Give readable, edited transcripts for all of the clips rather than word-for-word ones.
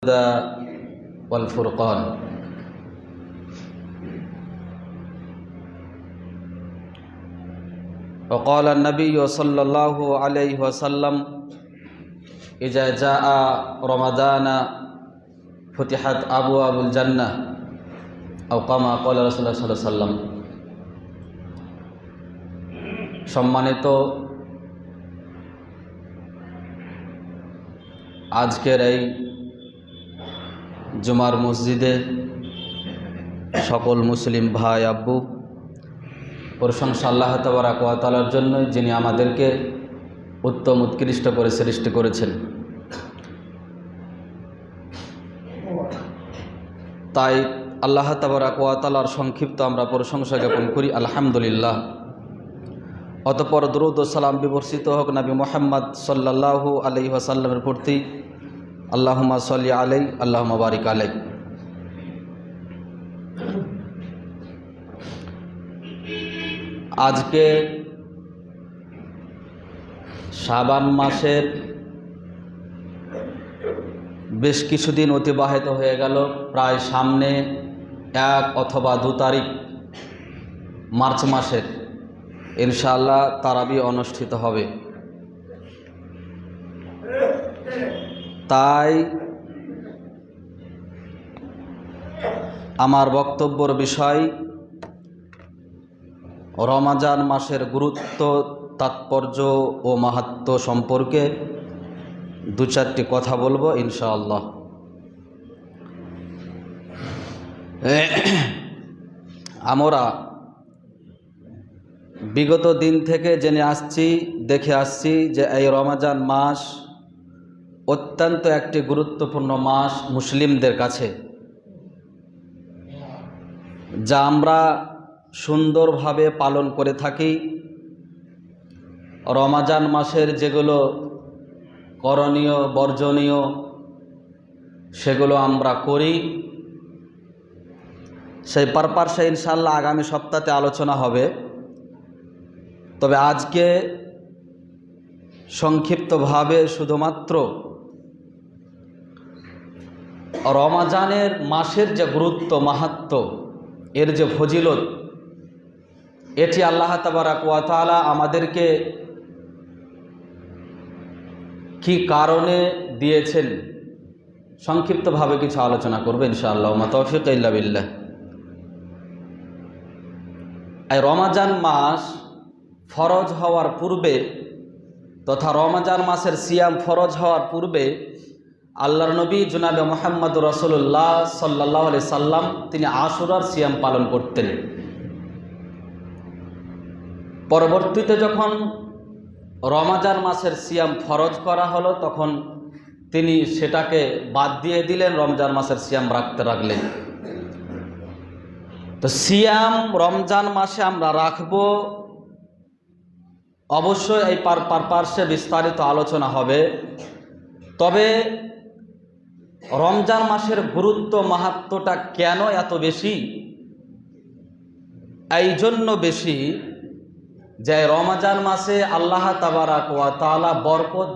الهدى والفرقان وقال النبي صلى الله عليه وسلم إذا جاء رمضان فتحت أبواب الجنة أو كما قال رسول الله صلى الله عليه وسلم। সম্মানিত আজকের এই জুমার মসজিদে সকল মুসলিম ভাই আব্বু, প্রশংসা আল্লাহ তাবারক ওয়া তাআলার জন্য, যিনি আমাদেরকে উত্তম উৎকৃষ্ট করে সৃষ্টি করেছেন। তাই আল্লাহ তাবারক ওয়া তাআলার সংক্ষিপ্ত আমরা প্রশংসা জ্ঞাপন করি, আলহামদুলিল্লাহ। অতঃপর দরুদ ও সালাম বিবর্ষিত হোক নবী মুহাম্মদ সাল্লাল্লাহু আলাইহি ওয়াসাল্লামের প্রতি। আল্লাহুম্মা সাল্লি আলাইহি আল্লাহুম্মা বারিক আলাইহি। আজকে শাবান মাসের বেশ কিছুদিন অতিবাহিত হয়ে গেল। প্রায় সামনে 1 অথবা 2 তারিখ মার্চ মাসের ইনশাআল্লাহ তারাবি অনুষ্ঠিত হবে। তাই আমার বক্তব্যের বিষয় রমজান মাসের গুরুত্ব, তাৎপর্য ও মাহাত্ম্য সম্পর্কে 2-4টি কথা বলবো ইনশাআল্লাহ। আমরা বিগত দিন থেকে জেনে আসছি, দেখে আসছি যে এই রমজান মাস অত্যন্ত একটি গুরুত্বপূর্ণ মাস মুসলিমদের কাছে, যা আমরা সুন্দরভাবে পালন করে থাকি। রমজান মাসের যেগুলো করণীয় বর্জনীয় সেগুলো আমরা করি। সেই পারপাসে ইনশাআল্লাহ আগামী সপ্তাহে আলোচনা হবে। তবে আজকে সংক্ষিপ্তভাবে শুধুমাত্র রমজানের মাসের যে গুরুত্ব, মাহাত্ম্য, এর যে ফজিলত, এটি আল্লাহ তাবারক ওয়া তাআলা আমাদেরকে কি কারণে দিয়েছেন সংক্ষিপ্তভাবে কিছু আলোচনা করবে ইনশাআল্লাহ। মা তৌফিক ইল্লা বিল্লাহ। এই রমজান মাস ফরজ হওয়ার পূর্বে তথা রমজান মাসের সিয়াম ফরজ হওয়ার পূর্বে আল্লাহর নবী জনাবে মুহাম্মদ রাসূলুল্লাহ সাল্লাল্লাহু আলাইহি সাল্লাম তিনি আশুরার সিয়াম পালন করতেন। পরবর্তীতে যখন রমজান মাসের সিয়াম ফরজ করা হলো, তখন তিনি সেটাকে বাদ দিয়ে দিলেন, রমজান মাসের সিয়াম রাখতে লাগলেন। তো সিয়াম রমজান মাসে আমরা রাখবো, অবশ্যই এই পারপাসে বিস্তারিত আলোচনা হবে। তবে রমজান মাসের গুরুত্ব, মাহাত্ম্যটা কেন এত বেশি? এই জন্য বেশি যে রমজান মাসে আল্লাহ তাবারক ওয়া তাআলা বরকত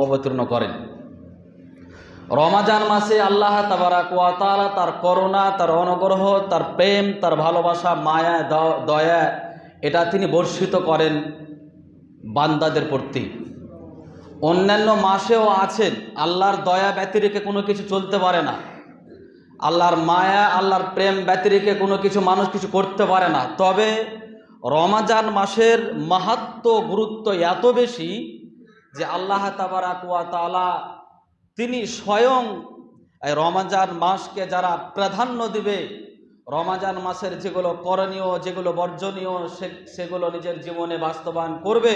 অবতীর্ণ করেন। রমজান মাসে আল্লাহ তাবারক ওয়া তাআলা তার করুণা, তার অনুগ্রহ, তার প্রেম, তার ভালোবাসা, মায়া, দয়া, এটা তিনি বর্ষিত করেন বান্দাদের প্রতি। অন্যান্য মাসেও আছেন, আল্লাহর দয়া ব্যতিরেকে কোনো কিছু চলতে পারে না, আল্লাহর মায়া, আল্লাহর প্রেম ব্যতিরেকে কোনো কিছু মানুষ কিছু করতে পারে না। তবে রমজান মাসের মাহাত্ম্য, গুরুত্ব এত বেশি যে আল্লাহ তাবারক ওয়া তাআলা তিনি স্বয়ং এই রমজান মাসকে যারা প্রাধান্য দিবে, রমজান মাসের যেগুলো করণীয়, যেগুলো বর্জনীয়, সেগুলো নিজের জীবনে বাস্তবায়ন করবে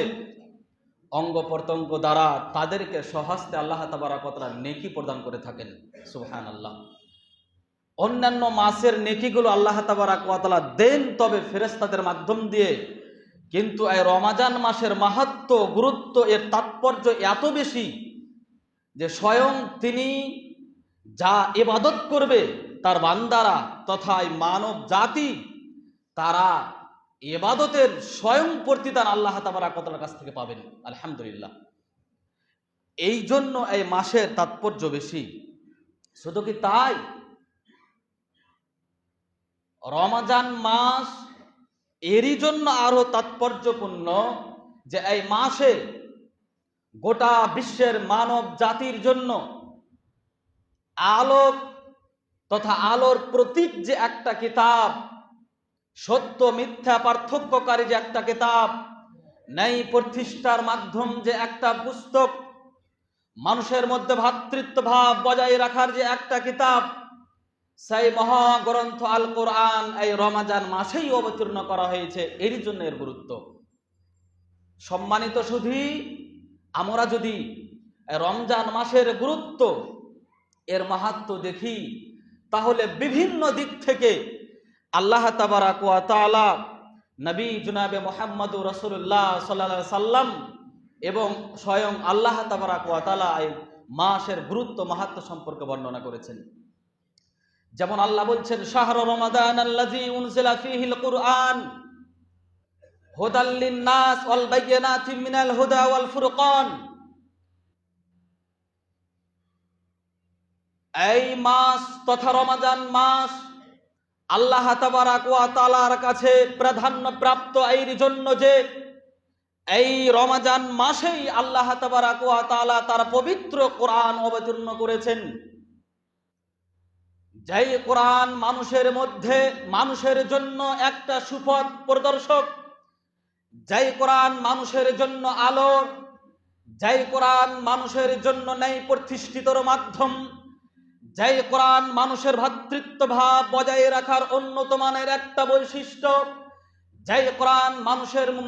অঙ্গ প্রত্যঙ্গ দ্বারা, তাদেরকে স্বহস্তে আল্লাহ তাবারক ওয়া তাআলা নেকি প্রদান করে থাকেন। সুবহানাল্লাহ। অন্যান্য মাসের নেকিগুলো আল্লাহ তাবারক ওয়া তাআলা দেন, তবে ফেরেশতাদের মাধ্যম দিয়ে। কিন্তু এই রমজান মাসের মাহাত্ম্য, গুরুত্ব, এর তাৎপর্য এত বেশি যে স্বয়ং তিনি যা ইবাদত করবে তার বান্দারা তথা মানব জাতি, তারা ইবাদতের স্বয়ং প্রতিদান আল্লাহ তাবারক ওয়া তাআলার কাছ থেকে পাবেন। আলহামদুলিল্লাহ। এই জন্য এই মাসের তাৎপর্য বেশি। শুধু কি তাই, রমজান মাস এরই জন্য আরো তাৎপর্যপূর্ণ যে এই মাসে গোটা বিশ্বের মানব জাতির জন্য আলোক তথা আলোর প্রতীক যে একটা কিতাব, সত্য মিথ্যা পার্থক্যকারী যে একটা কিতাব, ন্যায় প্রতিষ্ঠার মাধ্যম যে একটা পুস্তক, মানুষের মধ্যে ভ্রাতৃত্ব ভাব বজায় রাখার যে একটা কিতাব, সেই মহাগ্রন্থ আল কোরআন এই রমজান মাসেই অবতীর্ণ করা হয়েছে। এরই জন্য এর গুরুত্ব। সম্মানিত সুধী, আমরা যদি রমজান মাসের গুরুত্ব, এর মাহাত্ম্য দেখি, তাহলে বিভিন্ন দিক থেকে আল্লাহ তাবারাক ওয়া তাআলা নবী জনাবে মুহাম্মদুর রাসূলুল্লাহ সাল্লাল্লাহু আলাইহি সাল্লাম এবং স্বয়ং আল্লাহ তাবারাক ওয়া তাআলা এই মাসের গুরুত্ব মাহাত্ম্য সম্পর্কে বর্ণনা করেছেন। যেমন আল্লাহ বলছেন, শাহরু রমাদান আল্লাযী উনজিলা ফীহিল কুরআন হুদাল লিন-নাস ওয়াল বায়িনাতিম মিনাল হুদা ওয়াল ফুরকান। এই মাস তথা রমজান মাস আল্লাহ তাবারাক ওয়া তাআলার কাছে প্রাধান্য প্রাপ্ত এর জন্য যে এই রমজান মাসেই আল্লাহ তাবারাক ওয়া তাআলা তার পবিত্র কোরআন অবতীর্ণ করেছেন। যেই কোরআন মানুষের মধ্যে মানুষের জন্য একটা সুপথ প্রদর্শক, যেই কোরআন মানুষের জন্য আলো, যেই কোরআন মানুষের জন্য ন্যায় প্রতিষ্ঠিতর মাধ্যম, যেই কোরআন মানুষের ভ্রাতৃত্ব ভাব বজায় রাখার উন্নত মানের একটা বৈশিষ্ট্য, যেই কোরআন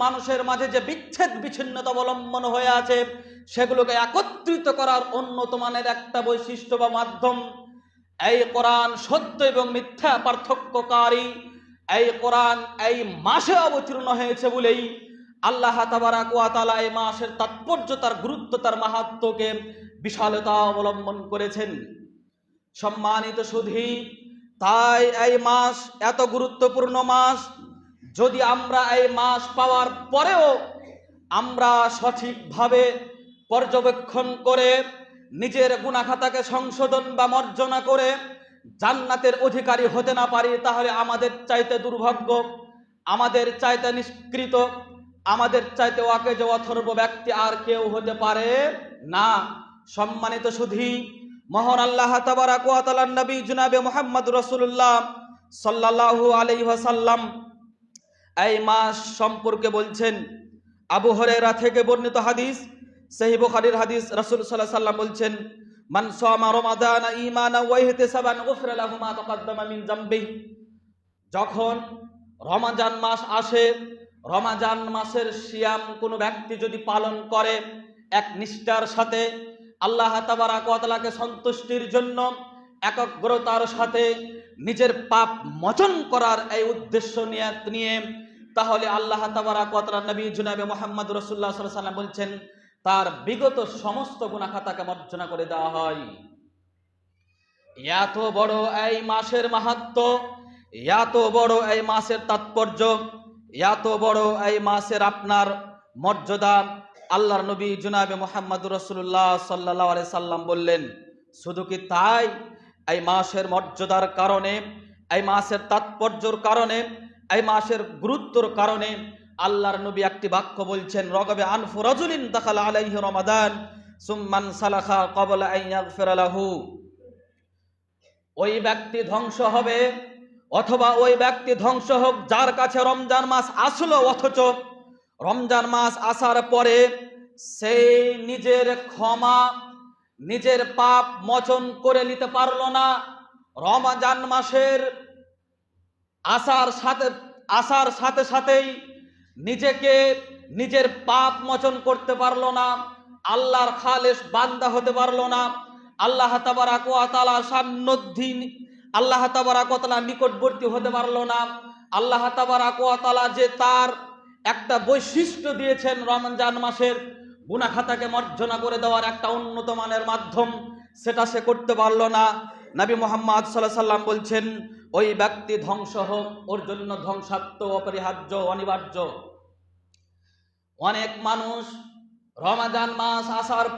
মানুষের মাঝে যে বিচ্ছেদ বিচ্ছিন্নতা অবলম্বন হয়ে আছে সেগুলোকে একত্রিত করার উন্নত মানের একটা বৈশিষ্ট্য বা মাধ্যম, এই কোরআন সত্য এবং মিথ্যা পার্থক্যকারী, এই কোরআন এই মাসে অবতীর্ণ হয়েছে বলেই আল্লাহ তাবারাক ওয়া তাআলা এই মাসের তাৎপর্য, তার গুরুত্ব, তার মাহাত্ম্যকে বিশালতা অবলম্বন করেছেন। সম্মানিত সুধী, তাই এই মাস এত গুরুত্বপূর্ণ মাস। যদি আমরা এই মাস পাওয়ার পরেও আমরা সঠিকভাবে পর্যবেক্ষণ করে নিজের গুনাহখাতাকে সংশোধন বা মার্জনা করে জান্নাতের অধিকারী হতে না পারি, তাহলে আমাদের চাইতে দুর্ভাগ্য, আমাদের চাইতে নিষ্কৃত, আমাদের চাইতে অকেজ অথর্ব ব্যক্তি আর কেউ হতে পারে না। সম্মানিত সুধী, মহান আল্লাহ তাবারাক ওয়া তাআলার নবী জনাবে মুহাম্মদ রাসূলুল্লাহ সাল্লাল্লাহু আলাইহি ওয়াসাল্লাম এই মাস সম্পর্কে বলছেন। আবু হুরায়রা থেকে বর্ণিত হাদিস, সহিহ বুখারীর হাদিস, রাসূল সাল্লাল্লাহু আলাইহি ওয়াসাল্লাম বলছেন, মান সামা রমাদানা ঈমানান ওয়া ইহতিসাবান গুফিরা লাহু মা তাকাদ্দামা মিন যামবিহি। যখন রমজান মাস আসে, রমজান মাসের সিয়াম কোনো ব্যক্তি যদি পালন করে এক নিষ্ঠার সাথে, আল্লাহ তাবারাক ওয়া তাআলাকে সন্তুষ্টির জন্য একাগ্রতার সাথে নিজের পাপ মোচন করার এই উদ্দেশ্য নিয়ে, তাহলে আল্লাহ তাবারাক ওয়া তাআলা নবী জনাবে মুহাম্মদ রাসূলুল্লাহ সাল্লাল্লাহু আলাইহি ওয়াসাল্লাম বলছেন, তার বিগত সমস্ত গুনাহখাতাকে মার্জনা করে দেওয়া হয়। এত বড় এই মাসের মাহাত্ম্য, এত বড় এই মাসের তাৎপর্য, এত বড় এই মাসের আপনার মর্যাদা আল্লাহর নবী জনাবে মুহাম্মদ রাসূলুল্লাহ সাল্লাল্লাহু আলাইহি সাল্লাম বললেন। শুধু কি তাই, এই মাসের মর্যাদার কারণে, এই মাসের তাৎপর্যের কারণে, এই মাসের গুরুত্বর কারণে আল্লাহর নবী একটি বাক্য বলছেন, রগবে আনফু রাজুলিন দাখালা আলাইহি রমাদান সুম্মান সালাখা ক্বাবলা আন ইয়াগফিরা লাহু। ওই ব্যক্তি ধ্বংস হবে, অথবা ওই ব্যক্তি ধ্বংস হোক যার কাছে রমজান মাস আসলো অথচ রমজান মাস আসার পরে সেই নিজের ক্ষমা, নিজের পাপ মোচন করে নিতে পারলো না। রমজান মাসের আসার সাথে সাথেই নিজেকে নিজের পাপ মোচন করতে পারলো না, আল্লাহর খালেস বান্দা হতে পারলো না, আল্লাহ তাবারাক ওয়া তাআলার সান্নিধ্যে, আল্লাহ তাবারাক ওয়া তাআলার নিকটবর্তী হতে পারলো না। আল্লাহ তাবারাক ওয়া তাআলা যে তার একটা বৈশিষ্ট্য দিয়েছেন রমজান মাসের গুনাহখাতাকে মার্জনা করে দেওয়ার একটা উন্নত মানের মাধ্যম, সেটা সে করতে পারলো না। নবী মুহাম্মদ সাল্লাল্লাহু আলাইহি সাল্লাম বলছেন, ওই ব্যক্তি ধ্বংস হোক, ওর জন্য ধ্বংসাত্ম অপরিহার্য, অনিবার্য। অনেক মানুষ রমজান মাস আসার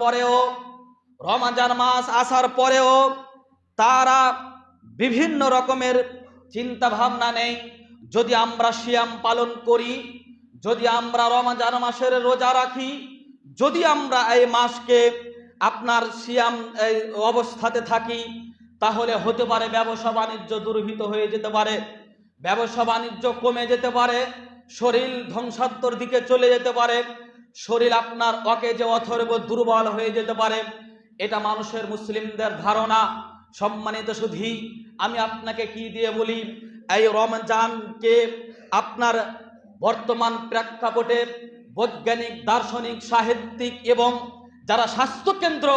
পরেও তারা বিভিন্ন রকমের চিন্তা ভাবনা নেই। যদি আমরা সিয়াম পালন করি, যদি আমরা রমজান মাসের রোজা রাখি, যদি আমরা এই মাসকে আপনার সিয়াম এই অবস্থাতে থাকি, তাহলে হতে পারে ব্যবসা বাণিজ্য দুর্ভিত হয়ে যেতে পারে, ব্যবসা বাণিজ্য কমে যেতে পারে, শরীর ধ্বংসাত্মর দিকে চলে যেতে পারে, শরীর আপনার অকেজে অথর্ব দুর্বল হয়ে যেতে পারে। এটা মানুষের মুসলিমদের ধারণা। সম্মানিত সুধী, আমি আপনাকে কি দিয়ে বলি, এই রমজানকে আপনার বর্তমান প্রেক্ষাপটে বৈজ্ঞানিক, দার্শনিক, সাহিত্যিক এবং যারা স্বাস্থ্যকেন্দ্র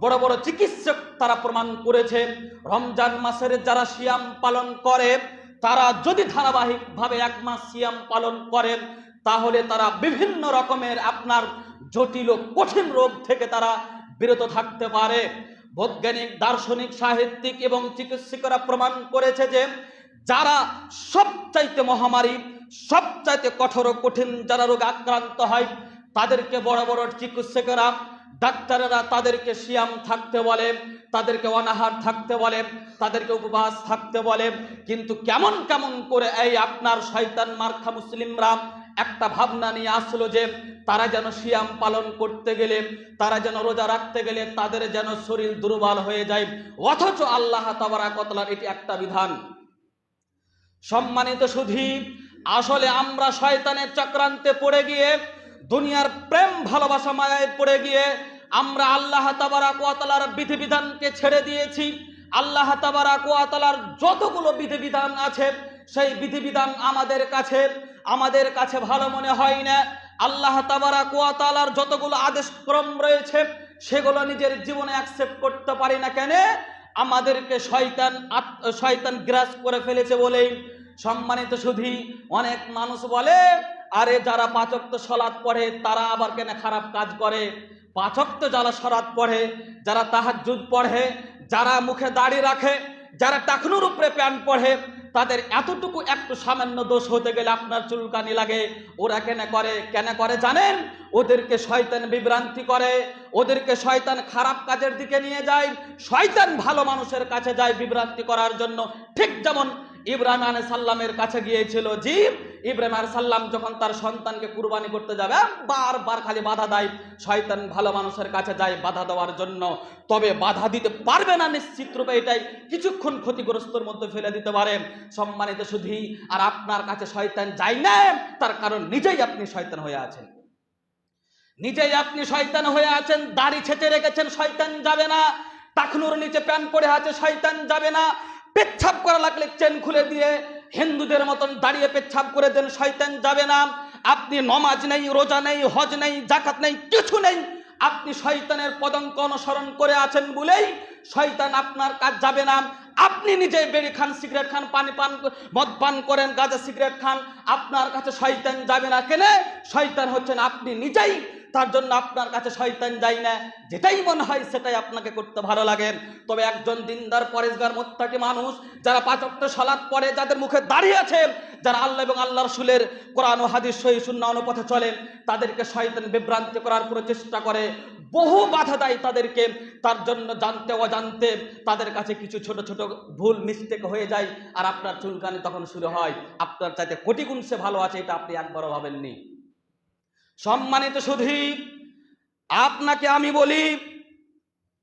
বড় বড় চিকিৎসক তারা প্রমাণ করেছে, রমজান মাসের যারা সিয়াম পালন করে তারা যদি ধারাবাহিকভাবে 1 মাস সিয়াম পালন করেন, তাহলে তারা বিভিন্ন রকমের আপনার জটিল ও কঠিন রোগ থেকে তারা বিরত থাকতে পারে। বৈজ্ঞানিক, দার্শনিক, সাহিত্যিক এবং চিকিৎসকরা প্রমাণ করেছে যে যারা সবচাইতে মহামারী, সবচাইতে কঠোর কঠিন যারা রোগ আক্রান্ত হয়, তাদেরকে বড় বড় চিকিৎসকেরা, ডাক্তারেরা তাদেরকে সিয়াম থাকতে বলে, তাদেরকে অনাহার থাকতে বলে, তাদেরকে উপবাস থাকতে বলে। কিন্তু কেমন কেমন করে এই আপনার শয়তান মার্কা মুসলিমরা একটা ভাবনা নিয়ে আসলো যে তারা যেন সিয়াম পালন করতে গেলে, তারা যেন রোজা রাখতে গেলে তাদের যেন শরীর দুর্বল হয়ে যায়, অথচ আল্লাহ তাবারাক ওয়া তাআলার এটি একটা বিধান। সম্মানিত সুধী, আসলে আমরা শয়তানের চক্রান্তে পড়ে গিয়ে, দুনিয়ার প্রেম ভালোবাসা মায়ায় পড়ে গিয়ে আমরা আল্লাহ তাবারাক ওয়া তাআলার বিধিবিধানকে ছেড়ে দিয়েছি। আল্লাহ তাবারাক ওয়া তাআলার যতগুলো বিধিবিধান আছে সেই বিধিবিধান আমাদের কাছে ভালো মনে হয় না। আল্লাহ তাবারাক ওয়া তাআলার যতগুলো আদেশক্রম রয়েছে সেগুলো নিজের জীবনে অ্যাকসেপ্ট করতে পারি না। কেন? আমাদেরকে শয়তান গ্রাস করে ফেলেছে বলেই। সম্মানিত সুধী, অনেক মানুষ বলে, আরে যারা 5 ওয়াক্ত সালাত পড়ে তারা আবার কেন খারাপ কাজ করে? 5 ওয়াক্ত যারা সালাত পড়ে, যারা তাহাজ্জুদ পড়ে, যারা মুখে দাড়ি রাখে, যারা টাকনুর উপরে প্যান্ট পড়ে, তাদের এতটুকু একটু সামান্য দোষ হতে গেলে আপনার চুলকানি লাগে। ওরা কেন করে জানেন? ওদেরকে শয়তান বিভ্রান্তি করে, ওদেরকে শয়তান খারাপ কাজের দিকে নিয়ে যায়, শয়তান ভালো মানুষের কাছে যায় বিভ্রান্তি করার জন্য। ঠিক যেমন ইব্রাহিম আলাইহিস সালামের কাছে গিয়েছিল জিব। ইব্রাহিম আলাইহিস সালাম যখন তার সন্তানকে কুরবানি করতে যাবে, বারবার খালি বাধা দেয়। শয়তান ভালো মানুষের কাছে যায় বাধা দেওয়ার জন্য, তবে বাধা দিতে পারবে না নিশ্চিত রূপে, এটাই কিছুক্ষণ ক্ষতিগ্রস্তর মধ্যে ফেলে দিতে পারে। সম্মানিত সুধী, আর আপনার কাছে শয়তান যায় না, তার কারণ নিজেই আপনি শয়তান হয়ে আছেন। নিজেই আপনি শয়তান হয়ে আছেন। দাড়ি ছেঁচে রেখেছেন, শয়তান যাবে না। টাকনুর নিচে প্যান্ট পরে আছে, শয়তান যাবে না। পেচ্ছাপ করা লাগলে চেন খুলে দিয়ে হিন্দুদের মতন দাঁড়িয়ে পেচ্ছাপ করে দেন, শয়তান যাবে না। আপনি নমাজ নেই, রোজা নেই, হজ নেই, জাকাত নেই, কিছু নেই, আপনি শয়তানের পদাঙ্ক অনুসরণ করে আছেন বলেই শয়তান আপনার কাজ যাবে না। আপনি নিজে বেড়ি খান, সিগারেট খান, মদ পান করেন, গাঁজা সিগারেট খান, আপনার কাছে শয়তান যাবে না। কেন? শয়তান হচ্ছেন আপনি নিজেই। তার জন্য আপনার কাছে শয়তান যায় না। যেটাই মনে হয় সেটাই আপনাকে করতে ভালো লাগে। তবে একজন দিনদার পরেশগার মুত্তাকি মানুষ, যারা 5 ওয়াক্ত সালাত পড়ে, যাদের মুখে দাঁড়িয়ে আছে, যারা আল্লাহ এবং আল্লাহ রাসূলের কোরআন ও হাদিস সহিহ সুন্নাহ অনুপথে চলেন, তাদেরকে শয়তান বিভ্রান্তি করার প্রচেষ্টা করে, বহু বাধা দেয় তাদেরকে। তার জন্য জানতে অজান্তে তাদের কাছে কিছু ছোট ছোট ভুল মিস্টেক হয়ে যায়, আর আপনার চুলকানি তখন শুরু হয়। আপনার চাইতে কোটি গুণ সে ভালো আছে, এটা আপনি একবারও ভাবেননি। সম্মানিত সুধী, আপনাকে আমি বলি,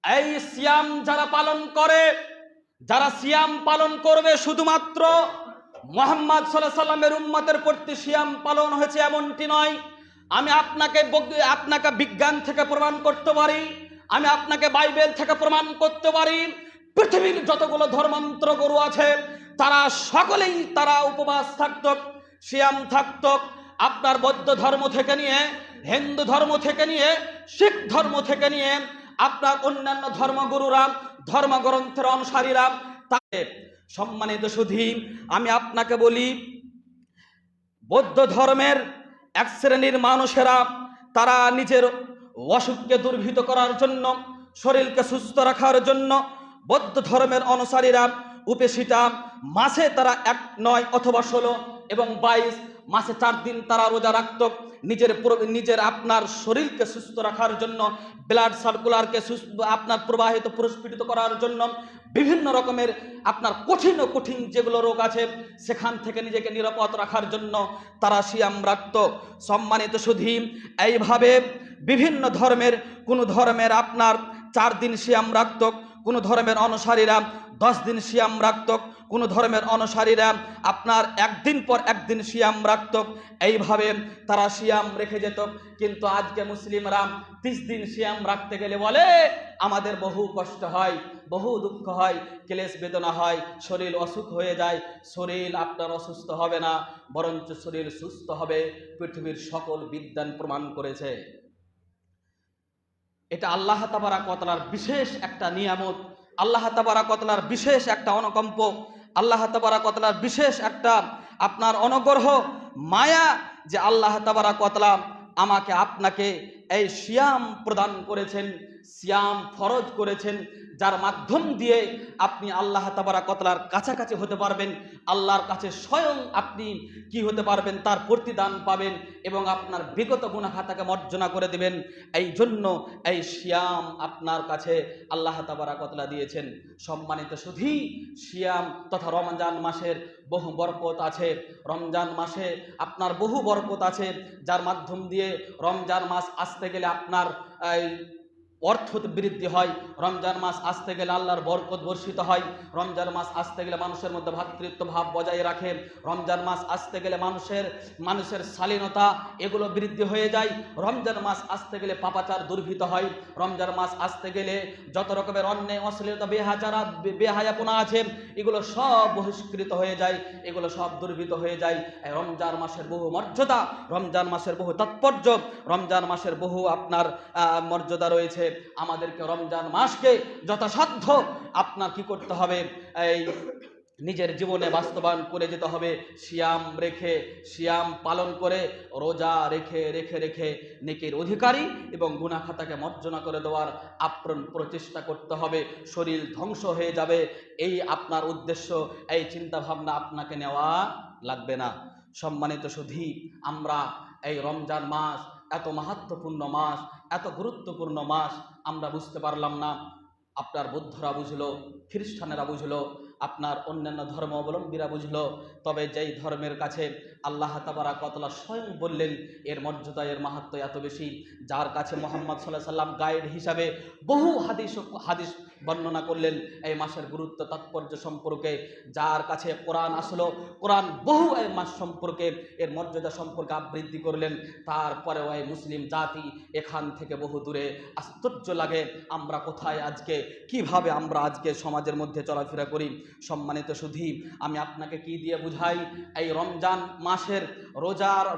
এই সিয়াম যারা পালন করে, যারা সিয়াম পালন করবে, শুধুমাত্র মুহাম্মদ সাল্লাল্লাহু আলাইহি সাল্লামের উম্মতের প্রতি সিয়াম পালন হয়েছে এমনটি নয়। আমি আপনাকে বিজ্ঞান থেকে প্রমাণ করতে পারি, আমি আপনাকে বাইবেল থেকে প্রমাণ করতে পারি। পৃথিবীর যতগুলো ধর্মান্তর গুরু আছে তারা সকলেই তারা উপবাস থাকত, সিয়াম থাকত। আপনার বৌদ্ধ ধর্ম থেকে নিয়ে, হিন্দু ধর্ম থেকে নিয়ে, শিখ ধর্ম থেকে নিয়ে, আপনার অন্যান্য ধর্মগুরুরা, ধর্মগ্রন্থের অনুসারীরা, তাদের সম্মানিত সুধী, আমি আপনাকে বলি, বৌদ্ধ ধর্মের এক শ্রেণীর মানুষেরা তারা নিজের অসুখকে দুর্ভিত করার জন্য, শরীরকে সুস্থ রাখার জন্য, বৌদ্ধ ধর্মের অনুসারীরা উপেসিটা মাসে তারা 1, 9 অথবা 16 এবং 22 মাসে 4 দিন তারা রোজা রাখত নিজের আপনার শরীরকে সুস্থ রাখার জন্য, ব্লাড সার্কুলারকে আপনার প্রবাহিত প্রস্ফুটিত করার জন্য, বিভিন্ন রকমের আপনার কঠিন যেগুলো রোগ আছে সেখান থেকে নিজেকে নিরাপদ রাখার জন্য তারা সিয়াম রাখত। সম্মানিত সুধী, এইভাবে বিভিন্ন ধর্মের, কোন ধর্মের আপনার 4 দিন সিয়াম রাখত, কোন ধর্মের অনুসারীরা 10 দিন সিয়াম রাখত, কোন ধর্মের অনুসারীরা আপনার 1 দিন পর 1 দিন সিয়াম রাখত। এইভাবে তারা সিয়াম রেখে যেত। কিন্তু আজকে মুসলিমরা 30 দিন সিয়াম রাখতে গেলে বলে আমাদের বহু কষ্ট হয়, বহু দুঃখ হয়, ক্লেশ বেদনা হয়, শরীর অসুখ হয়ে যায়। শরীর আপনার অসুস্থ হবে না, বরঞ্চ শরীর সুস্থ হবে। পৃথিবীর সকল বিজ্ঞান প্রমাণ করেছে। এটা আল্লাহ তাবারাক ওয়া তাআলার বিশেষ একটা নিয়ামত, আল্লাহ তাবারাক ওয়া তাআলার বিশেষ একটা অনুকম্প, আল্লাহ তাবারাক ওয়া তাআলার বিশেষ একটা আপনার অনুগ্রহ, মায়া, যে আল্লাহ তাবারাক ওয়া তাআলা আমাকে আপনাকে এই সিয়াম প্রদান করেছেন, সিয়াম ফরজ করেছেন, যার মাধ্যম দিয়ে আপনি আল্লাহ তাবারাক ওয়া তাআলার কাছাকাছি হতে পারবেন, আল্লাহর কাছে স্বয়ং আপনি কি হতে পারবেন, তার প্রতিদান পাবেন এবং আপনার বিগত গুনাহ খাতাকে মার্জনা করে দিবেন। এই জন্য এই সিয়াম আপনার কাছে আল্লাহ তাবারাক ওয়া তাআলা দিয়েছেন। সম্মানিত সুধী, সিয়াম তথা রমজান মাসের বহু বরকত আছে। রমজান মাসে আপনার বহু বরকত আছে, যার মাধ্যম দিয়ে রমজান মাস আসতে গেলে আপনার অর্থ বৃদ্ধি হয়, রমজান মাস আসতে গেলে আল্লাহর বরকত বর্ষিত হয়, রমজান মাস আসতে গেলে মানুষের মধ্যে ভ্রাতৃত্ব ভাব বজায় রাখে, রমজান মাস আসতে গেলে মানুষের শালীনতা এগুলো বৃদ্ধি হয়ে যায়, রমজান মাস আসতে গেলে পাপাচার দুর্ভীত হয়, রমজান মাস আসতে গেলে যত রকমের অন্যায় অশ্লীলতা বেহায়াপনা আছে এগুলো সব বহিষ্কৃত হয়ে যায়, এগুলো সব দুর্ভীত হয়ে যায়। রমজান মাসের বহু মর্যাদা, রমজান মাসের বহু তাৎপর্য, রমজান মাসের বহু আপনার মর্যাদা রয়েছে। আমাদেরকে রমজান মাসকে যথাসাধ্য আপনার কি করতে হবে, এই নিজের জীবনে বাস্তবায়ন করে যেতে হবে। সিয়াম রেখে, সিয়াম পালন করে, রোজা রেখে রেখে রেখে নেকির অধিকারী এবং গুনাহ খাতাকে মার্জনা করে দেওয়ার আপ্রাণ প্রচেষ্টা করতে হবে। শরীর ধ্বংস হয়ে যাবে, এই আপনার উদ্দেশ্য, এই চিন্তা ভাবনা আপনাকে নেওয়া লাগবে না। সম্মানিত সুধী, আমরা এই রমজান মাস এত মাহাত্ম্যপূর্ণ মাস, এত গুরুত্বপূর্ণ মাস আমরা বুঝতে পারলাম না। আপনার বৌদ্ধরা বুঝলো, খ্রিস্টানেরা বুঝলো, আপনার অন্যান্য ধর্মাবলম্বীরা বুঝলো। তবে যেই ধর্মের কাছে আল্লাহ তাবারাক ওয়া তাআলা স্বয়ং বললেন এর মর্যাদা, এর মাহাত্ম্য এত বেশি, যার কাছে মুহাম্মদ সাল্লাল্লাহু আলাইহি সাল্লাম গাইড হিসাবে বহু হাদিস বর্ণনা করলেন এই মাসের গুরুত্ব তাৎপর্য সম্পর্কে, যার কাছে কোরআন আসলো, কোরআন বহু এই মাস সম্পর্কে, এর মর্যাদা সম্পর্কে আবৃত্তি করলেন, তারপরেও এই মুসলিম জাতি এখান থেকে বহু দূরে। আশ্চর্য লাগে আমরা কোথায় আজকে, কিভাবে আমরা আজকে সমাজের মধ্যে চলাফেরা করি। সম্মানিত সুধী, আমি আপনাকে কি দিয়ে বুঝাই, এই রমজান মাসের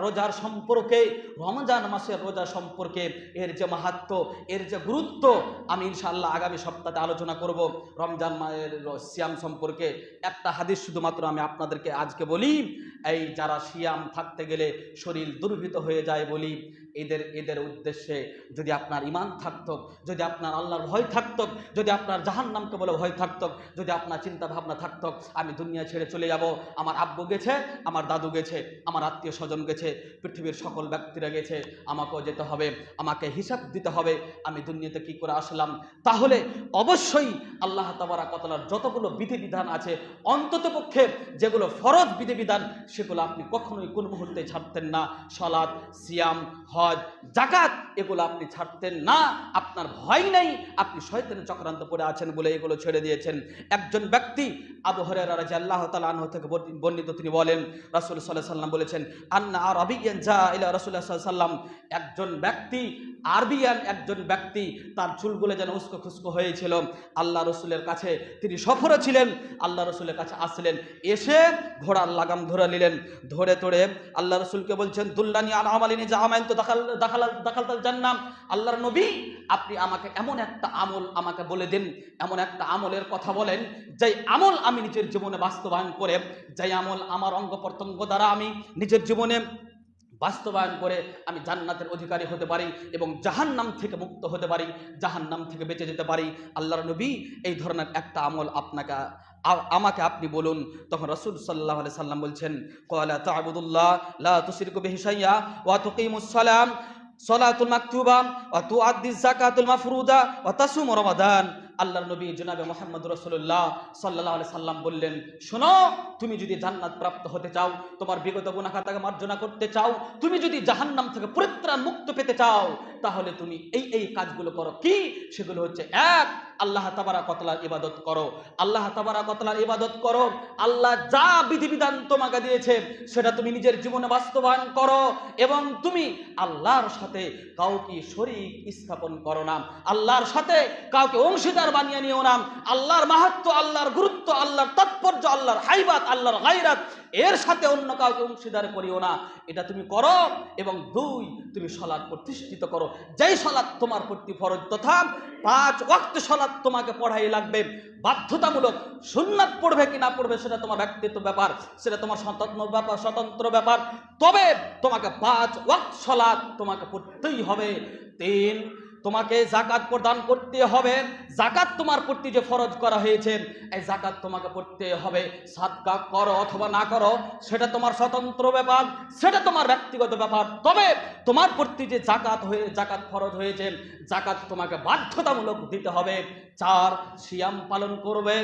রোজার সম্পর্কে, রমজান মাসের রোজা সম্পর্কে এর যে মাহাত্ম্য, এর যে গুরুত্ব, আমি ইনশাআল্লাহ আগামী সপ্তাহে আলোচনা করব। রমজান মাসের সিয়াম সম্পর্কে একটা হাদিস শুধুমাত্র আমি আপনাদেরকে আজকে বলি। এই যারা সিয়াম থাকতে গেলে শরীর দুর্বৃত হয়ে যায় বলি, এদের উদ্দেশ্যে যদি আপনার ঈমান থাকতো, যদি আপনার আল্লাহর ভয় থাকতো, যদি আপনার জাহান্নামকে বলে ভয় থাকতো, যদি আপনার চিন্তা ভাবনা থাকতো আমি দুনিয়া ছেড়ে চলে যাব, আমার আব্বু গেছে, আমার দাদু গেছে, আমার আত্মীয় স্বজন গেছে, পৃথিবীর সকল ব্যক্তিরা গেছে, আমাকেও যেতে হবে, আমাকে হিসাব দিতে হবে, আমি দুনিয়াতে কি করে আসলাম, তাহলে অবশ্যই আল্লাহ তাবারাক ওয়া তাআলার যতগুলো বিধিবিধান আছে, অন্ততপক্ষে যেগুলো ফরজ বিধিবিধান, সেগুলো আপনি কখনোই কোন মুহূর্তে ছাড়তেন না। সালাত, সিয়াম, হজ, যাকাত এগুলো আপনি ছাড়তেন না। আপনার ভয় নেই, আপনি শয়তানের চক্রান্ত পড়ে আছেন বলে এগুলো ছেড়ে দিয়েছেন। একজন ব্যক্তি আবু হুরায়রা রাদিয়াল্লাহু তাআলা আনহু থেকে বর্ণিত, তিনি বলেন রাসূল সাল্লাল্লাহু আলাইহি ওয়াসাল্লাম বলেছেন, আন্না আরাবিয়ান জা ইলা রাসূলিল্লাহ সাল্লাল্লাহু আলাইহি ওয়াসাল্লাম, একজন ব্যক্তি তার চুলগুলো যেন উস্কো খুস্কো হয়েছিল, আল্লাহ রসুলের কাছে তিনি সফরে ছিলেন, আল্লাহ রসুলের কাছে আসলেন, এসে ঘোড়ার লাগাম ধরে নিলেন, ধরে আল্লাহ রসুলকে বলছেন, দুল্লানি আলা আমালিন যা আমাইন তো দাখালতাল জান্নাহ, আল্লাহর নবী আপনি আমাকে এমন একটা আমল আমাকে বলে দিন, এমন একটা আমলের কথা বলেন যেই আমল আমি নিজের জীবনে বাস্তবায়ন করে, যেই আমল আমার অঙ্গ প্রত্যঙ্গ দ্বারা আমি নিজের জীবনে বাস্তবায়ন করে আমি জান্নাতের অধিকারী হতে পারি এবং জাহান্নাম থেকে মুক্ত হতে পারি, জাহান্নাম থেকে বেঁচে যেতে পারি। আল্লাহর নবী এই ধরনের একটা আমল আমাকে আপনি বলুন। তখন রাসূল সাল্লাল্লাহু আলাইহি সাল্লাম বলছেন, ক্বালা তা'বুদুল্লাহ লা তুশরিকু বিহি শাইয়্যা ওয়া তুকিমুস সালাম সালাতুল মাকতুবা ওয়া তুআদ্দিজ যাকাতুল মাফরুদা ওয়া তাসুমু রমাদান। আল্লাহর নবী জনাবে মুহাম্মদ রাসূলুল্লাহ সাল্লাল্লাহু আলাইহি সাল্লাম বললেন, শোনো, তুমি যদি জান্নাত প্রাপ্ত হতে চাও, তোমার বিগত গুনাহ খাতাকে মার্জনা করতে চাও, তুমি যদি জাহান্নাম থেকে পরিত্রাণ মুক্ত পেতে চাও, তাহলে তুমি এই কাজগুলো করো। কি সেগুলো হচ্ছে, এক, আল্লাহ তাবারক ওয়া তাআলার ইবাদত করো। আল্লাহ তাবারক ওয়া তাআলার ইবাদত করো। আল্লাহ যা বিধিবিধান তোমাকে দিয়েছে সেটা তুমি নিজের জীবনে বাস্তবায়ন করো এবং তুমি আল্লাহর সাথে কাউকে শরীক স্থাপন করো না, আল্লাহর সাথে কাউকে অংশীদার বানিয়ে নিও না। আল্লাহর মাহাত্ম্য, আল্লাহর গুরুত্ব, আল্লাহর তাৎপর্য, আল্লাহর হাইবাত, আল্লাহর গায়রাত, এর সাথে অন্য কাউকে অংশীদার করিও না। এটা তুমি করো। এবং দুই, তুমি সালাত প্রতিষ্ঠিত করো। যেই সালাত তোমার প্রতি ফরজ তথা 5 ওয়াক্ত সালাত তোমাকে পড়াই লাগবে, বাধ্যতামূলক। সুন্নাত পড়বে কি না পড়বে সেটা তোমার ব্যক্তিগত ব্যাপার, সেটা তোমার স্বতন্ত্র ব্যাপার। তবে তোমাকে 5 ওয়াক্ত সালাত তোমাকে পড়তেই হবে। 3, তোমাকে যাকাত প্রদান করতে হবে। যাকাত তোমার প্রতি যে ফরজ করা হয়েছে, এই যাকাত তোমাকে পড়তে হবে। সাদকা করো অথবা না করো সেটা তোমার স্বতন্ত্র ব্যাপার, সেটা তোমার ব্যক্তিগত ব্যাপার। তবে তোমার প্রতি যে যাকাত ফরজ হয়েছে, যাকাত তোমাকে বাধ্যতামূলক দিতে হবে। 4, সিয়াম পালন করবে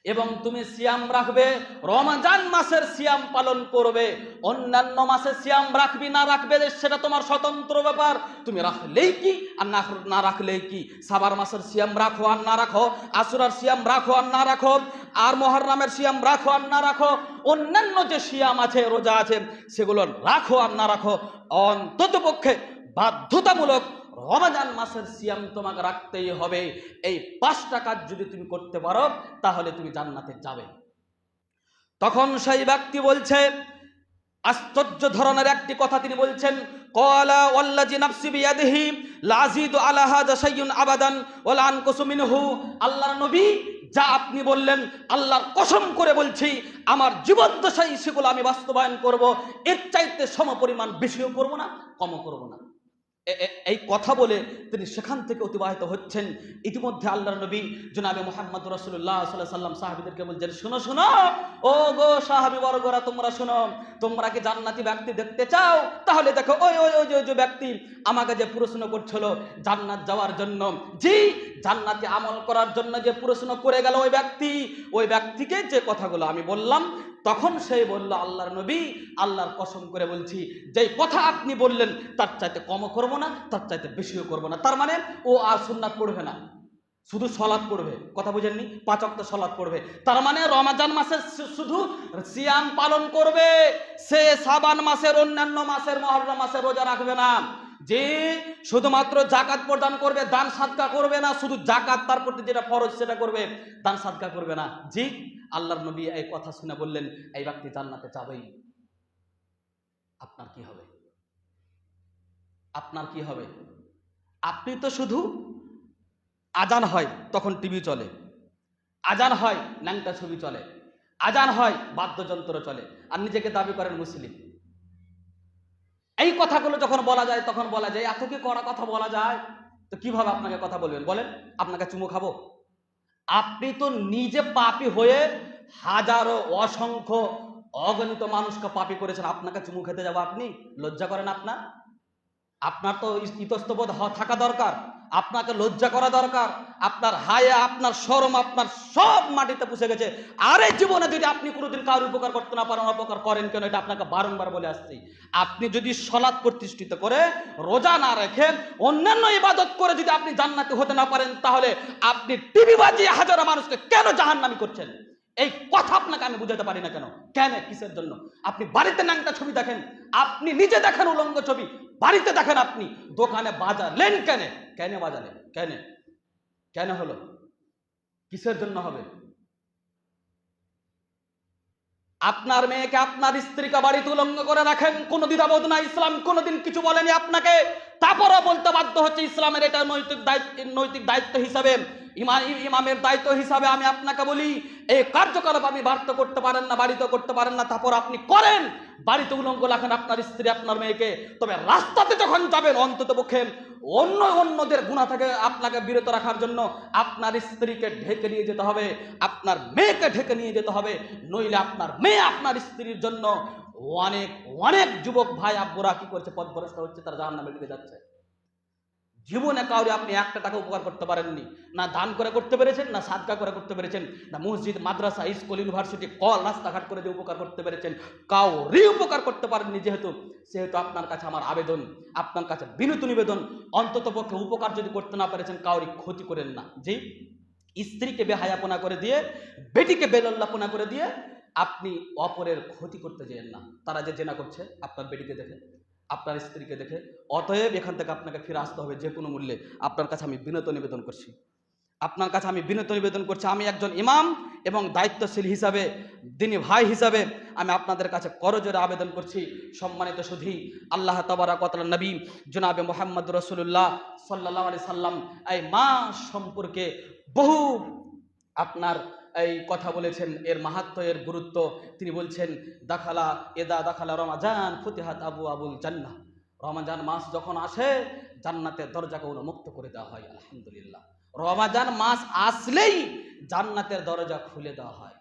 এবং তুমি সিয়াম রাখবে। রমজান মাসের সিয়াম পালন করবে। অন্যান্য মাসে সিয়াম রাখবি না রাখবে সেটা তোমার স্বতন্ত্র ব্যাপার। তুমি রাখলেই কি আর না রাখলেই কি। সাবার মাসের সিয়াম রাখো আর না রাখো, আশুরার সিয়াম রাখো আর না রাখো, আর মুহররমের সিয়াম রাখো আর না রাখো, অন্যান্য যে সিয়াম আছে, রোজা আছে, সেগুলো রাখো আর না রাখো, অন্ততপক্ষে বাধ্যতামূলক রমজান মাসের সিয়াম তোমাকে রাখতেই হবে। এই 5টা কাজ যদি তুমি করতে পারো তাহলে তুমি জান্নাতে যাবে। তখন সেই ব্যক্তি বলছে, আশ্চর্য ধরনের একটি কথা তিনি বলছেন, ক্বালা ওয়াল্লাযী নাফসি বিয়াদিহি লা আযীদু আলা হাযা শাইউন আবাদান ওয়া লা আনকুসু মিনহু। আল্লাহর নবী যা আপনি বললেন, আল্লাহর কসম করে বলছি, আমার জীবদ্দশায় সেগুলো আমি বাস্তবায়ন করব। এর চাইতে সমপরিমাণ বেশিও করব না, কমও করব না। এই কথা বলে তিনি সেখান থেকে অতিবাহিত হচ্ছেন। ইতিমধ্যে আল্লাহর নবী জনাবে মুহাম্মদ রাসূলুল্লাহ সাল্লাল্লাহু আলাইহি সাল্লাম সাহাবীদেরকে বলছেন, শোনো শোনো, ও গো সাহাবী বর্গরা, তোমরা শোনো, তোমরা কি জান্নাতি ব্যক্তি দেখতে চাও? তাহলে দেখো ওই যে ব্যক্তি আমাকে যে প্রশ্ন করছিল জান্নাত যাওয়ার জন্য, জি, জান্নাতে আমল করার জন্য যে প্রশ্ন করে গেল ওই ব্যক্তিকে যে কথাগুলো আমি বললাম, তখন সেই বলল, আল্লাহর নবী, আল্লাহর কসম করে বলছি, যেই কথা আপনি বললেন তার চাইতে কমও করবো না, তার চাইতে বেশিও করবো না। তার মানে ও আর সুন্নাত পড়বে না, শুধু সালাত পড়বে। কথা বুঝেননি? 5 ওয়াক্ত সালাত পড়বে। তার মানে রমজান মাসে শুধু সিয়াম পালন করবে, সে শাবান মাসের, অন্যান্য মাসের, মুহররম মাসের রোজা রাখবে না। যে শুধুমাত্র যাকাত প্রদান করবে, দান সাদকা করবে না, শুধু যাকাত তার প্রতি যেটা ফরজ সেটা করবে, দান সাদকা করবে না। জি, আল্লাহর নবী এই কথা শুনে বললেন, এই ব্যক্তি জান্নাতে যাবেই। আপনার কি হবে? আপনার কি হবে? আপনি তো শুধু আজান হয় তখন টিভি চলে, আজান হয় ন্যাংটা ছবি চলে, আজান হয় বাদ্যযন্ত্র চলে, আর নিজেকে দাবি করেন মুসলিম। এই কথাগুলো যখন বলা যায় তখন বলা যায়, এত কি কড়া কথা বলা যায়? তো কিভাবে আপনাকে কথা বলবেন বলেন? আপনাকে চুমু খাবো? আপনি তো নিজে পাপী হয়ে হাজারো, অসংখ্য, অগণিত মানুষকে পাপী করেছেন। আপনাকে চুমু খেতে যাবো? আপনি লজ্জা করেন? আপনার তো ইতস্তবোধ থাকা দরকার, আপনাকে লজ্জা করা দরকার। আপনার হায়া, আপনার শরম, আপনার সব মাটিতে পুষে গেছে। আর এই জীবনে যদি আপনি কোনোদিন কারোর উপকার করতে না পারেন, অপকার করেন কেন, এটা আপনাকে বারংবার বলে আসছি। আপনি যদি সালাত প্রতিষ্ঠিত করে, রোজা না রেখেন, অন্যান্য ইবাদত করে যদি আপনি জান্নাতি হতে না পারেন, তাহলে আপনি টিভি বাজিয়ে হাজারো মানুষকে কেন জাহান্নামী করছেন? এই কথা আপনাকে আমি বুঝাতে পারি না কেন। কেন? কিসের জন্য? আপনি বাড়িতে ন্যাংটা ছবি দেখেন, আপনি নিজে দেখেন উলঙ্গ ছবি, বাড়িতে দেখেন, আপনি দোকানে বাজালেন কেন? কেন বাজালেন? কেন হলো? কিসের জন্য হবে? আপনার মেয়েকে, আপনার স্ত্রীকে বাড়িতে উলঙ্গ করে রাখেন, কোনো দ্বিধাবোধ না, ইসলাম কোনোদিন কিছু বলেনি আপনাকে, তারপরও বলতে বাধ্য হচ্ছে। ইসলামের এটা নৈতিক দায়িত্ব হিসাবে, ইমামের দায়িত্ব হিসাবে আমি আপনাকে বলি, এই কার্যকলাপ আপনি বাড়িতে করতে পারেন না, তারপর আপনি করেন। বাড়িতে উলঙ্গ রাখেন আপনার স্ত্রী আপনার মেয়েকে, তবে রাস্তাতে যখন যাবেন অন্তত পক্ষে অন্যদের গুনাহ থেকে আপনাকে বিরত রাখার জন্য আপনার স্ত্রীকে ঢেকে নিয়ে যেতে হবে, আপনার মেয়েকে ঢেকে নিয়ে যেতে হবে। নইলে আপনার মেয়ে আপনার স্ত্রীর জন্য অনেক অনেক যুবক ভাই আব্বুরা কি করছে, পথভ্রষ্ট হচ্ছে, তারা জাহান্নামের দিকে যাচ্ছে। জীবনে কাউরে আপনি একটা টাকা উপকার করতে পারেননি, না দান করে করতে পেরেছেন, না সাদকা করে করতে পেরেছেন, না মসজিদ মাদ্রাসা স্কুল ইউনিভার্সিটি কল রাস্তাঘাট করে যে উপকার করতে পেরেছেন, কাউরই উপকার করতে পারেননি। সেহেতু আপনার কাছে আমার আবেদন, আপনার কাছে বিনীত নিবেদন, অন্তত পক্ষে উপকার যদি করতে না পেরেছেন কাউরই ক্ষতি করেন না। যে স্ত্রীকে বেহায়াপনা করে দিয়ে, বেটিকে বেলল্লাপনা করে দিয়ে আপনি অপরের ক্ষতি করতে যেন না। তারা যে জেনা করছে আপনার বেটিকে দেখে, আপনার স্ত্রীকে দেখে, অতএব এখান থেকে আপনাকে ফিরে আসতে হবে যে কোনো মূল্যে। আপনার কাছে আমি বিনীত নিবেদন করছি, আপনার কাছে আমি বিনীত নিবেদন করছি। আমি একজন ইমাম এবং দায়িত্বশীল হিসাবে, দিনী ভাই হিসাবে আমি আপনাদের কাছে করজোরে আবেদন করছি। সম্মানিত সুধী, আল্লাহ তাবারাক ওয়া তাআলা নবী জনাবে মুহাম্মদ রাসূলুল্লাহ সাল্লাল্লাহু আলাইহি সাল্লাম এই মাস সম্পর্কে বহু আপনার এই কথা বলেছেন, এর মাহাত্ম্য, এর গুরুত্ব। তিনি বলছেন এদা দাখালা রমাজান ফুতিহাত আবু আবুল জান্নাহ। রমাজান মাস যখন আসে জান্নাতের দরজাকে উন্মুক্ত করে দেওয়া হয়। আলহামদুলিল্লাহ, রমাজান মাস আসলেই জান্নাতের দরজা খুলে দেওয়া হয়।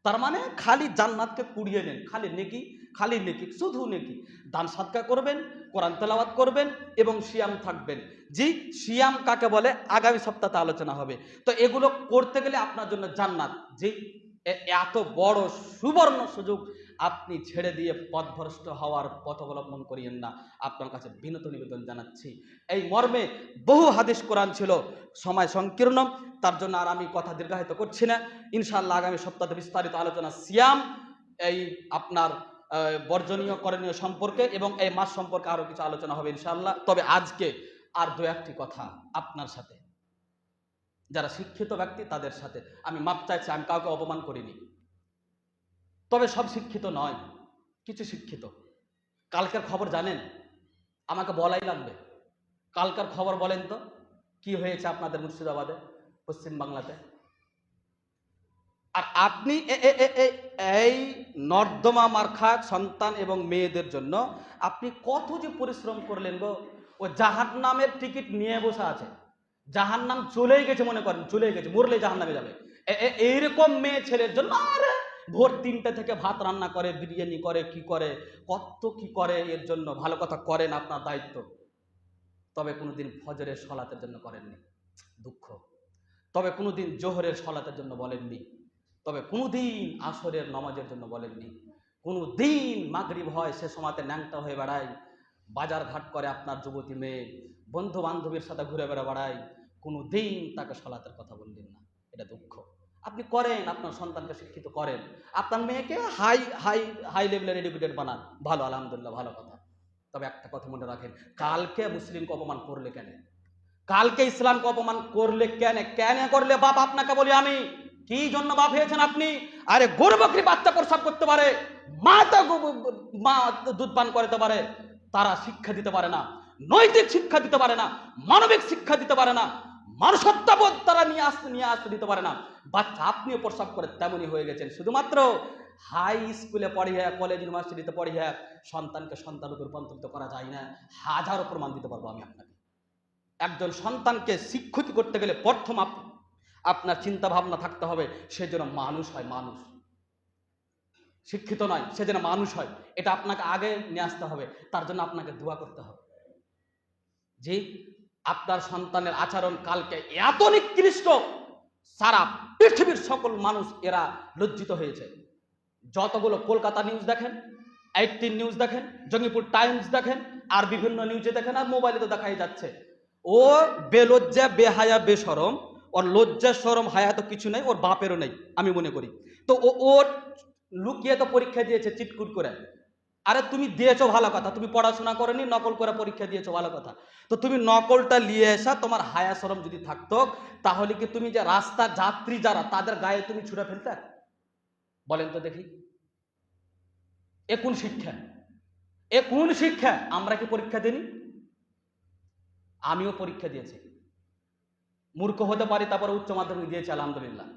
তার মানে খালি জান্নাতকে কুড়িয়ে নেন, খালি নেকি, খালি নেকি, শুধু নেকি। দান সাদকা করবেন, কোরআন তেলাওয়াত করবেন এবং সিয়াম থাকবেন। জি, সিয়াম কাকে বলে আগামী সপ্তাহে আলোচনা হবে। তো এগুলো করতে গেলে আপনার জন্য জান্নাত, জি এত বড় সুবর্ণ সুযোগ আপনি ছেড়ে দিয়ে পথভ্রষ্ট হওয়ার পথ অবলম্বন করিয়েন না। আপনার কাছে বিনীত নিবেদন জানাচ্ছি। এই মর্মে বহু হাদিস কোরআন ছিল, সময় সংকীর্ণ, তার জন্য আর আমি কথা দীর্ঘায়িত করছি না। ইনশাআল্লাহ আগামী সপ্তাহে বিস্তারিত আলোচনা সিয়াম, এই আপনার বর্জনীয় করণীয় সম্পর্কে এবং এই মাস সম্পর্কে আরো কিছু আলোচনা হবে ইনশাআল্লাহ। তবে আজকে আর দু একটি কথা আপনার সাথে, যারা শিক্ষিত ব্যক্তি তাদের সাথে আমি মাপ চাইছি। আমি কাউকে অপমান করিনি, তবে সব শিক্ষিত নয়, কিছু শিক্ষিত। কালকের খবর জানেন? আমাকে বলাই লাগবে। কালকের খবর বলেন তো কি হয়েছে আপনাদের মুর্শিদাবাদে, পশ্চিম বাংলাতে। আর আপনি এই নর্দমা মার্খা সন্তান এবং মেয়েদের জন্য আপনি কত যে পরিশ্রম করলেন গো। ও জাহান্নামের টিকিট নিয়ে বসে আছে, জাহান্নাম চলেই গেছে, মনে করেন চলে গেছে, মরলে জাহান্নামে যাবে। এইরকম মেয়ে ছেলের জন্য আরে ভোর 3টে থেকে ভাত রান্না করে, বিরিয়ানি করে, কি করে, কত কি করে এর জন্য। ভালো কথা, করেন, আপনার দায়িত্ব। তবে কোনোদিন ফজরের সলাতের জন্য করেননি, দুঃখ। তবে কোনোদিন জোহরের সলাতের জন্য বলেননি, তবে কোনোদিন আসরের নামাজের জন্য বলেননি। কোনোদিন মাগরিব হয় সে সময়তে ন্যাংটা হয়ে বেড়ায়, বাজার ঘাট করে আপনার যুবতী মেয়ে, বন্ধু বান্ধবীর সাথে ঘুরে বেড়ায়, কোনোদিন তাকে সলাতের কথা বললেন না। এটা দুঃখ। আপনি করেন, আপনার সন্তানকে শিক্ষিত করেন, আপনার মেয়েকে হাই হাই হাই লেভেলের এডুকেটেড বানান, ভালো, আলহামদুলিল্লাহ, ভালো কথা। তবে একটা কথা মনে রাখেন, কালকে মুসলিমকে অপমান করলে কেন, কালকে ইসলামকে অপমান করলে কেন, কেন করলে বাপ আপনাকে বলি আমি, কি জন্য বাপ হয়েছেন আপনি? আরে গরু বকরি বাচ্চা প্রস্রাব করতে পারে, মা দুধ পান করতে পারে, তারা শিক্ষা দিতে পারে না, নৈতিক শিক্ষা দিতে পারে না, মানবিক শিক্ষা দিতে পারে না, মানুষত্ববোধ তারা নিয়ে আসতে দিতে পারে না। বাচ্চা আপনিও প্রস্রাব করে তেমনই হয়ে গেছেন। শুধুমাত্র হাই স্কুলে পড়িয়ে, কলেজ ইউনিভার্সিটিতে পড়িয়ে সন্তানকে সন্তানরূপে রূপান্তরিত করা যায় না। হাজারো প্রমাণ দিতে পারবো আমি আপনাকে। একজন সন্তানকে শিক্ষিত করতে গেলে প্রথম আপনার চিন্তা ভাবনা থাকতে হবে সে যেন মানুষ হয়, মানুষ, শিক্ষিত নয়, সে যেন মানুষ হয়। এটা আপনাকে আগে নিয়ে আসতে হবে, তার জন্য আপনাকে দোয়া করতে হবে। যে আপনার সন্তানের আচরণ কালকে এত নিকৃষ্ট, সারা পৃথিবীর সকল মানুষ এরা লজ্জিত হয়েছে। যতগুলো কলকাতা নিউজ দেখেন, 18 নিউজ দেখেন, জঙ্গিপুর টাইমস দেখেন, আর বিভিন্ন নিউজে দেখেন, আর মোবাইলে তো দেখাই যাচ্ছে। ও বেলজ্জা, বেহায়া, বেশরম, ওর লজ্জা শরম হায়া তো কিছু নেই, ওর বাপেরও নেই আমি মনে করি। তো ও লুকিয়ে তো পরীক্ষা দিয়েছে চিটকুট করে। আরে তুমি দিয়েছো ভালো কথা, তুমি পড়াশোনা করনি, নকল করে পরীক্ষা দিয়েছো ভালো কথা। তো তুমি নকলটা নিয়ে এসা, তোমার হায়া শরম যদি থাকতো তাহলে কি তুমি যে রাস্তার যাত্রী যারা তাদের গায়ে তুমি ছুঁড়ে ফেলতে? বলেন তো দেখি, এ কোন শিক্ষা, এ কোন শিক্ষা? আমরা কি পরীক্ষা দিইনি? আমিও পরীক্ষা দিয়েছি, মূর্খ হতে পারি, তারপরে উচ্চ মাধ্যমিক দিয়েছি আলহামদুলিল্লাহ।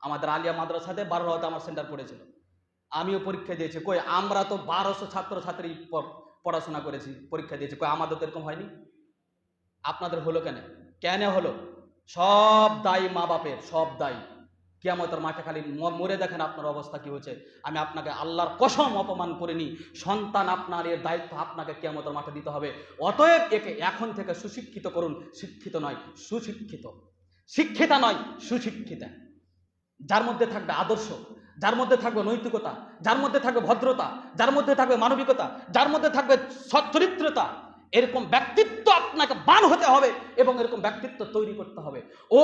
আমাদের আলিয়া মাদ্রাসাতে 12 আমার সেন্টার পড়েছিল, আমিও পরীক্ষা দিয়েছি, কই আমরা তো 1200 ছাত্রছাত্রী পড়াশোনা করেছি, পরীক্ষা দিয়েছি, কই আমাদের তো এরকম হয়নি? আপনাদের হলো কেন? কেন হলো? সব দায়ী মা বাপের, সব দায়ী। কিয়ামতের মাঠে খালি মরে দেখেন আপনার অবস্থা কি হয়েছে। আমি আপনাকে আল্লাহর কসম অপমান করিনি। সন্তান আপনার, এর দায়িত্ব আপনাকে কিয়ামতের মাঠে দিতে হবে। অতএব একে এখন থেকে সুশিক্ষিত করুন। শিক্ষিত নয়, সুশিক্ষিত। শিক্ষিতা নয়, সুশিক্ষিতা। যার মধ্যে থাকবে আদর্শ, যার মধ্যে থাকবে নৈতিকতা, যার মধ্যে থাকবে ভদ্রতা, যার মধ্যে থাকবে মানবিকতা, যার মধ্যে থাকবে সচ্চরিত্রতা, এরকম ব্যক্তিত্ব আপনাকে বান হতে হবে এবং এরকম ব্যক্তিত্ব তৈরি করতে হবে। ও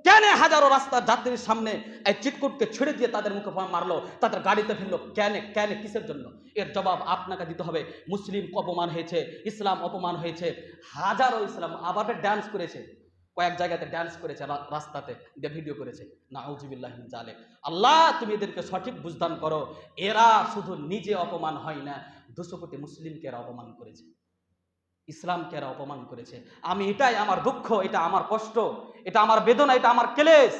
কেন হাজারো রাস্তার যাত্রীর সামনে এই চিটকুটকে ছেড়ে দিয়ে তাদের মুখে মারলো, তাদের গাড়িতে ফেললো? কেন কেন কিসের জন্য? এর জবাব আপনাকে দিতে হবে। মুসলিম অপমান হয়েছে, ইসলাম অপমান হয়েছে। হাজারো ইসলাম আবার ডান্স করেছে, কয়েক জায়গাতে ডান্স করেছে, রাস্তাতে দিয়ে ভিডিও করেছে। নাউজুবিল্লাহি মিন যালিক। আল্লাহ তুমি এদেরকে সঠিক বুঝদান করো। এরা শুধু নিজে অপমান হয় না, 200 কোটি মুসলিমকে এরা অপমান করেছে, ইসলামকে এরা অপমান করেছে। আমি এটাই আমার দুঃখ, এটা আমার কষ্ট, এটা আমার বেদনা, এটা আমার ক্লেশ,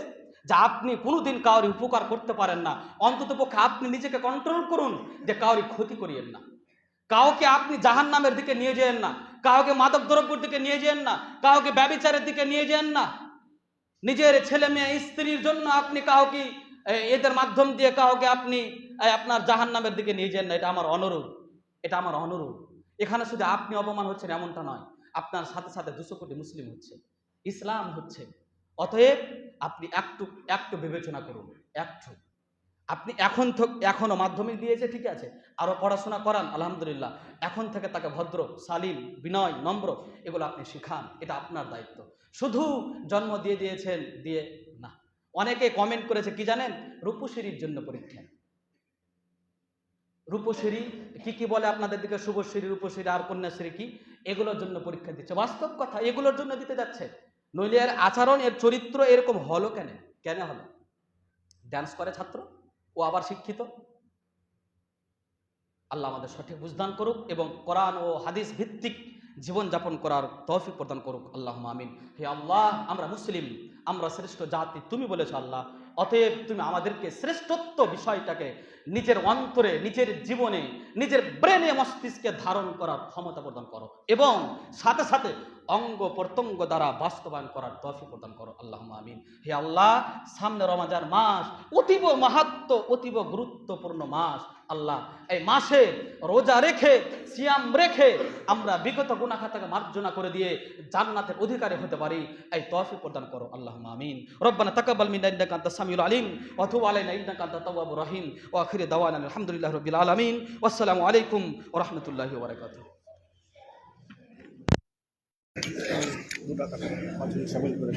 যে আপনি কোনোদিন কাউরি উপকার করতে পারেন না। অন্তত পক্ষে আপনি নিজেকে কন্ট্রোল করুন যে কাউরি ক্ষতি করিয়েন না। কাউকে আপনি জাহান্নামের দিকে নিয়ে যেন না, কাউকে মাদক দ্রব্যের দিকে নিয়ে যেন না, কাউকে ব্যভিচারের দিকে নিয়ে যেন না। নিজের ছেলে মেয়ে স্ত্রীর জন্য আপনি কাউকে এদের মাধ্যম দিয়ে কাউকে আপনি আপনার জাহান্নামের দিকে নিয়ে যেন না। এটা আমার অনুরোধ, এটা আমার অনুরোধ। এখানে শুধু আপনি অপমান হচ্ছেন এমনটা নয়, আপনার সাথে সাথে 200 কোটি মুসলিম হচ্ছে, ইসলাম হচ্ছে। অতএব আপনি একটু একটু বিবেচনা করুন, একটু। আপনি এখনো মাধ্যমিক দিয়েছে, ঠিক আছে, আরো পড়াশোনা করান, আলহামদুলিল্লাহ। এখন থেকে তাকে ভদ্র, শালীন, বিনয়, নম্র এগুলো আপনি শিখান, এটা আপনার দায়িত্ব। শুধু জন্ম দিয়ে দিয়েছেন দিয়ে না। অনেকে কমেন্ট করেছে কি জানেন? রূপশ্রীর জন্য পরীক্ষা। রূপশ্রী কি কি বলে আপনাদের দিকে? শুভশ্রী, রূপশ্রী আর কন্যাশ্রী কি, এগুলোর জন্য পরীক্ষা দিচ্ছে। বাস্তব কথা, এগুলোর জন্য দিতে যাচ্ছে। নইলে এর আচরণ, এর চরিত্র এরকম হলো কেন? কেন হলো? ডান্স করে ছাত্র, ও আবার শিক্ষিত। আল্লাহ আমাদের সঠিক বুঝদান করুক এবং কোরআন ও হাদিস ভিত্তিক জীবনযাপন করার তৌফিক প্রদান করুক। আল্লাহুম্মা আমিন। হে আল্লাহ, আমরা মুসলিম, আমরা শ্রেষ্ঠ জাতি তুমি বলেছো আল্লাহ। অতএব তুমি আমাদেরকে শ্রেষ্ঠত্ব বিষয়টাকে নিজের অন্তরে, নিজের জীবনে, নিজের ব্রেনে, মস্তিষ্কে ধারণ করার ক্ষমতা প্রদান করো এবং সাথে সাথে অঙ্গ প্রত্যঙ্গ দ্বারা বাস্তবায়ন করার তৌফিক প্রদান করো। আল্লাহুম্মা আমিন। হে আল্লাহ, সামনে রমজান মাস, অতীব মাহাত্ম্য, অতীব গুরুত্বপূর্ণ মাস। আল্লাহ, এই মাসে রোজা রেখে, সিয়াম রেখে আমরা বিগত গুনাহ থেকে মার্জনা করে দিয়ে জান্নাতের অধিকারী হতে পারি, এই তৌফিক প্রদান করো। আল্লাহুম্মা আমিন। রব্বানা তাকাব্বাল মিন্না ইন্নাকা আনতাস সামিউল আলিম ওয়া তুব আলাইনা ইন্নাকা আনতাত তাওয়াবুর রহিম ওয়া আখিরু দাওয়ানা আলহামদুলিল্লাহি রাব্বিল আলামিন। ওয়াসসালামু আলাইকুম ওয়া রাহমাতুল্লাহি ওয়া বারাকাতুহু। শামিল করে